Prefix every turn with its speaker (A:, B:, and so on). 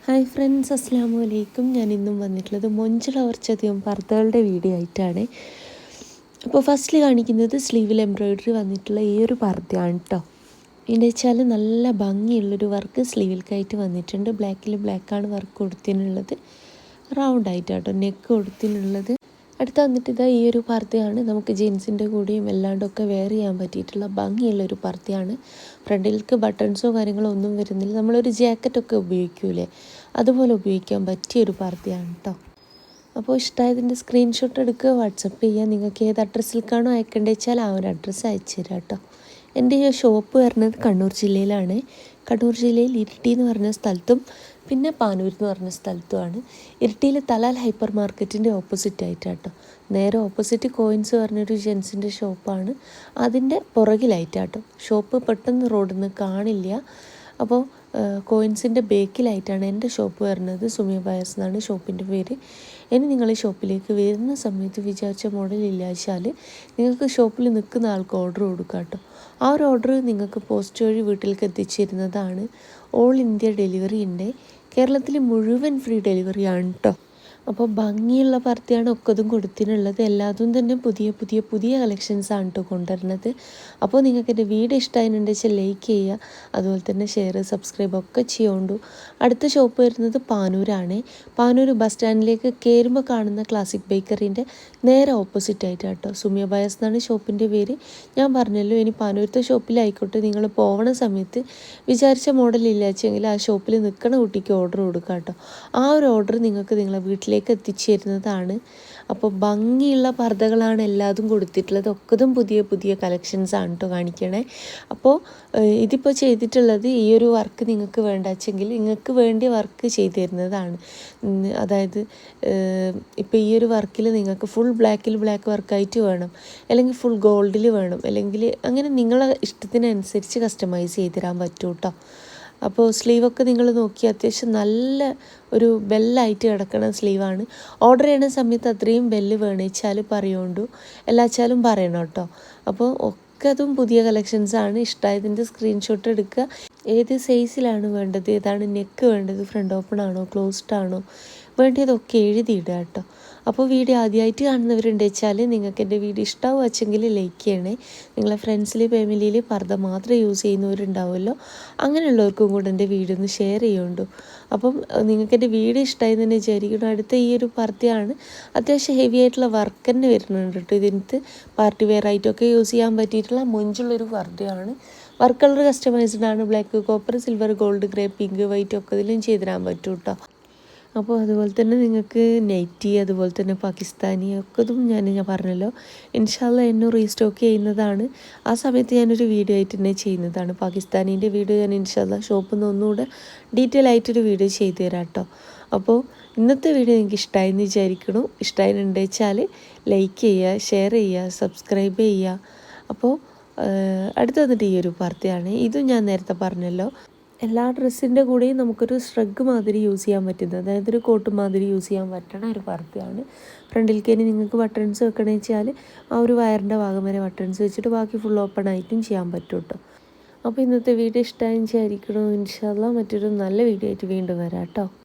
A: Hi friends, അസ്സാമു അലൈക്കും. ഞാൻ ഇന്നും വന്നിട്ടുള്ളത് മൊഞ്ചുള്ള കുറച്ചധികം പർദ്ദകളുടെ വീഡിയോ ആയിട്ടാണ്. അപ്പോൾ ഫസ്റ്റിൽ കാണിക്കുന്നത് സ്ലീവിൽ എംബ്രോയ്ഡറി വന്നിട്ടുള്ള ഈ ഒരു പർദ്ദയാണ് കേട്ടോ. ഇതിൻ്റെ വെച്ചാൽ നല്ല ഭംഗിയുള്ളൊരു വർക്ക് സ്ലീവിൽക്കായിട്ട് വന്നിട്ടുണ്ട്. ബ്ലാക്കിൽ ബ്ലാക്കാണ് വർക്ക് കൊടുത്തിനുള്ളത്, റൗണ്ടായിട്ടാട്ടോ നെക്ക് കൊടുത്തിനുള്ളത്. അടുത്ത വന്നിട്ട് ഇതാ ഈ ഒരു പർദ്ദയാണ്. നമുക്ക് ജീൻസിൻ്റെ കൂടെയും എല്ലാണ്ടൊക്കെ വെയർ ചെയ്യാൻ പറ്റിയിട്ടുള്ള ഭംഗിയുള്ളൊരു പർദ്ദയാണ്. ഫ്രണ്ടിലേക്ക് ബട്ടൺസോ കാര്യങ്ങളോ ഒന്നും വരുന്നില്ല. നമ്മളൊരു ജാക്കറ്റൊക്കെ ഉപയോഗിക്കൂലേ, അതുപോലെ ഉപയോഗിക്കാൻ പറ്റിയൊരു പർദ്ദയാണ് കേട്ടോ. അപ്പോൾ ഇഷ്ടമായതിൻ്റെ സ്ക്രീൻഷോട്ട് എടുക്കുക, വാട്സപ്പ് ചെയ്യുക. നിങ്ങൾക്ക് ഏത് അഡ്രസ്സിലേക്കാണോ അയക്കേണ്ടത് വെച്ചാൽ ആ ഒരു അഡ്രസ്സ് അയച്ചു തരാം കേട്ടോ. എൻ്റെ ഈ ഷോപ്പ് വരുന്നത് കണ്ണൂർ ജില്ലയിലാണ്. കണ്ണൂർ ജില്ലയിൽ ഇരിട്ടി എന്ന് പറഞ്ഞ സ്ഥലത്തും പിന്നെ പാനൂർ എന്ന് പറഞ്ഞ സ്ഥലത്തുമാണ്. ഇരിട്ടിയിൽ തലാൽ ഹൈപ്പർ മാർക്കറ്റിൻ്റെ ഓപ്പോസിറ്റ് ആയിട്ടാട്ടോ. നേരെ ഓപ്പോസിറ്റ് കോയിൻസ് പറഞ്ഞൊരു ജെൻസിൻ്റെ ഷോപ്പാണ്, അതിൻ്റെ പുറകിലായിട്ടാട്ടോ ഷോപ്പ്. പെട്ടെന്ന് റോഡിൽ നിന്ന് കാണില്ല. അപ്പോൾ കോയിൻസിൻ്റെ ബേക്കിലായിട്ടാണ് എൻ്റെ ഷോപ്പ് വരുന്നത്. സുമിയ ബയേഴ്സ് എന്നാണ് ഷോപ്പിൻ്റെ പേര്. ഇനി നിങ്ങൾ ഈ ഷോപ്പിലേക്ക് വരുന്ന സമയത്ത് വിചാരിച്ച മോഡൽ ഇല്ലാച്ചാൽ നിങ്ങൾക്ക് ഷോപ്പിൽ നിൽക്കുന്ന ആൾക്ക് ഓർഡർ കൊടുക്കാം കേട്ടോ. ആ ഒരു ഓർഡർ നിങ്ങൾക്ക് പോസ്റ്റ് വഴി വീട്ടിലേക്ക് എത്തിച്ചേരുന്നതാണ്. ഓൾ ഇന്ത്യ ഡെലിവറി ഉണ്ട്. കേരളത്തിൽ മുഴുവൻ ഫ്രീ ഡെലിവറിയാണ് കേട്ടോ. അപ്പോൾ ഭംഗിയുള്ള പർദ്ദയാണ് ഒക്കതും കൊടുത്തിനുള്ളത്. എല്ലാതും തന്നെ പുതിയ പുതിയ പുതിയ കളക്ഷൻസാണ് കേട്ടോ കൊണ്ടുവരുന്നത്. അപ്പോൾ നിങ്ങൾക്ക് എൻ്റെ വീഡിയോ ഇഷ്ടമായിട്ടുണ്ടെന്ന് വെച്ചാൽ ലൈക്ക് ചെയ്യുക, അതുപോലെ തന്നെ ഷെയർ സബ്സ്ക്രൈബ് ഒക്കെ ചെയ്യുകൊണ്ടു. അടുത്ത ഷോപ്പ് വരുന്നത് പാനൂരാണ്. പാനൂർ ബസ് സ്റ്റാൻഡിലേക്ക് കയറുമ്പോൾ കാണുന്ന ക്ലാസിക് ബേക്കറിൻ്റെ നേരെ ഓപ്പോസിറ്റ് ആയിട്ട് കേട്ടോ. സുമിയ ബയേഴ്സ് എന്നാണ് ഷോപ്പിൻ്റെ പേര്. ഞാൻ പറഞ്ഞല്ലോ, ഇനി പാനൂരത്തെ ഷോപ്പിലായിക്കോട്ടെ നിങ്ങൾ പോകണ സമയത്ത് വിചാരിച്ച മോഡൽ ഇല്ലാച്ചെങ്കിൽ ആ ഷോപ്പിൽ നിൽക്കണ കുട്ടിക്ക് ഓർഡർ കൊടുക്കാം കേട്ടോ. ആ ഒരു ഓർഡർ നിങ്ങൾക്ക് നിങ്ങളെ വീട്ടിലേക്ക് എത്തിച്ചേരുന്നതാണ്. അപ്പോൾ ഭംഗിയുള്ള പർദ്ദകളാണ് എല്ലാതും കൊടുത്തിട്ടുള്ളത്. ഒക്കതും പുതിയ പുതിയ കളക്ഷൻസാണ് കേട്ടോ കാണിക്കണേ. അപ്പോൾ ഇതിപ്പോൾ ചെയ്തിട്ടുള്ളത് ഈ ഒരു വർക്ക് നിങ്ങൾക്ക് വേണ്ടാച്ചെങ്കിൽ നിങ്ങൾക്ക് വേണ്ടി വർക്ക് ചെയ്തു തരുന്നതാണ്. അതായത് ഇപ്പോൾ ഈ ഒരു വർക്കിൽ നിങ്ങൾക്ക് ഫുൾ ബ്ലാക്കിൽ ബ്ലാക്ക് വർക്കായിട്ട് വേണം, അല്ലെങ്കിൽ ഫുൾ ഗോൾഡിൽ വേണം, അല്ലെങ്കിൽ അങ്ങനെ നിങ്ങളെ ഇഷ്ടത്തിനനുസരിച്ച് കസ്റ്റമൈസ് ചെയ്ത് തരാൻ പറ്റും കേട്ടോ. അപ്പോൾ സ്ലീവൊക്കെ നിങ്ങൾ നോക്കി അത്യാവശ്യം നല്ല ഒരു ബെല്ലായിട്ട് കിടക്കുന്ന സ്ലീവാണ്. ഓർഡർ ചെയ്യുന്ന സമയത്ത് അത്രയും ബെല്ല് വേണിച്ചാൽ പറയുകൊണ്ടു, എല്ലാച്ചാലും പറയണം കേട്ടോ. അപ്പോൾ ഒക്കെ അതും പുതിയ കളക്ഷൻസാണ്. ഇഷ്ടമായതിൻ്റെ സ്ക്രീൻഷോട്ട് എടുക്കുക. ഏത് സൈസിലാണ് വേണ്ടത്, ഏതാണ് നെക്ക് വേണ്ടത്, ഫ്രണ്ട് ഓപ്പൺ ആണോ ക്ലോസ്ഡ് ആണോ വേണ്ടതൊക്കെ എഴുതിയിടുക കേട്ടോ. അപ്പോൾ വീഡിയോ ആദ്യമായിട്ട് കാണുന്നവരുണ്ട് വെച്ചാൽ നിങ്ങൾക്ക് എൻ്റെ വീഡിയോ ഇഷ്ടമാവും വെച്ചെങ്കിൽ ലൈക്ക് ചെയ്യണേ. നിങ്ങളെ ഫ്രണ്ട്സിൽ ഫാമിലിയിൽ പർദ്ദ മാത്രം യൂസ് ചെയ്യുന്നവരുണ്ടാവുമല്ലോ, അങ്ങനെയുള്ളവർക്കും കൂടെ എൻ്റെ വീഡിയോ ഒന്ന് ഷെയർ ചെയ്യുന്നുണ്ടോ. അപ്പം നിങ്ങൾക്ക് എൻ്റെ വീഡിയോ ഇഷ്ടമായി തന്നെ വിചാരിക്കണം. അടുത്ത ഈ ഒരു പർദ്ദയാണ്. അത്യാവശ്യം ഹെവി ആയിട്ടുള്ള വർക്ക് തന്നെ വരുന്നുണ്ട് കേട്ടോ. ഇതിനകത്ത് പാർട്ടി വെയർ ആയിട്ടൊക്കെ യൂസ് ചെയ്യാൻ പറ്റിയിട്ടുള്ള മൊഞ്ചുള്ളൊരു പർദ്ദയാണ്. വർക്ക് കളർ കസ്റ്റമൈസ്ഡ് ആണ്. Black, copper, silver, gold, grey, pink, white ഒക്കെ ഇതിലും ചെയ്ത് തരാൻ പറ്റും കേട്ടോ. അപ്പോൾ അതുപോലെ തന്നെ നിങ്ങൾക്ക് നൈറ്റി, അതുപോലെ തന്നെ പാകിസ്ഥാനി ഒക്കെ ഇതും ഞാൻ പറഞ്ഞല്ലോ, ഇൻഷാല്ല എന്നും റീസ്റ്റോക്ക് ചെയ്യുന്നതാണ്. ആ സമയത്ത് ഞാനൊരു വീഡിയോ ആയിട്ട് തന്നെ ചെയ്യുന്നതാണ്. പാകിസ്ഥാനീൻ്റെ വീഡിയോ ഞാൻ ഇൻഷാല്ല ഷോപ്പിൽ നിന്ന് ഒന്നുകൂടെ ഡീറ്റെയിൽ ആയിട്ടൊരു വീഡിയോ ചെയ്തു തരാം കേട്ടോ. അപ്പോൾ ഇന്നത്തെ വീഡിയോ നിങ്ങൾക്ക് ഇഷ്ടമായെന്ന് വിചാരിക്കണു. ഇഷ്ടമായിട്ടുണ്ട് വെച്ചാൽ ലൈക്ക് ചെയ്യുക, ഷെയർ ചെയ്യുക, സബ്സ്ക്രൈബ് ചെയ്യുക. അപ്പോൾ അടുത്ത് വന്നിട്ട് ഈ ഒരു പർദ്ദയാണ്. ഇതും ഞാൻ നേരത്തെ പറഞ്ഞല്ലോ, എല്ലാ ഡ്രസ്സിൻ്റെ കൂടെയും നമുക്കൊരു സ്ട്രഗ് മാതിരി യൂസ് ചെയ്യാൻ പറ്റുന്നത്, അതായത് ഒരു കോട്ട് മാതിരി യൂസ് ചെയ്യാൻ പറ്റണ ഒരു പർദ്ദയാണ്. ഫ്രണ്ടിലേക്ക് ഇനി നിങ്ങൾക്ക് ബട്ടൺസ് വെക്കണമെന്ന് വെച്ചാൽ ആ ഒരു വയറിൻ്റെ ഭാഗം വരെ ബട്ടൺസ് വെച്ചിട്ട് ബാക്കി ഫുൾ ഓപ്പൺ ആയിട്ടും ചെയ്യാൻ പറ്റും കേട്ടോ. അപ്പോൾ ഇന്നത്തെ വീഡിയോ ഇഷ്ടമായി വിചാരിക്കണോ. ഇൻഷാല്ലാ മറ്റൊരു നല്ല വീഡിയോ ആയിട്ട് വീണ്ടും വരാം കേട്ടോ.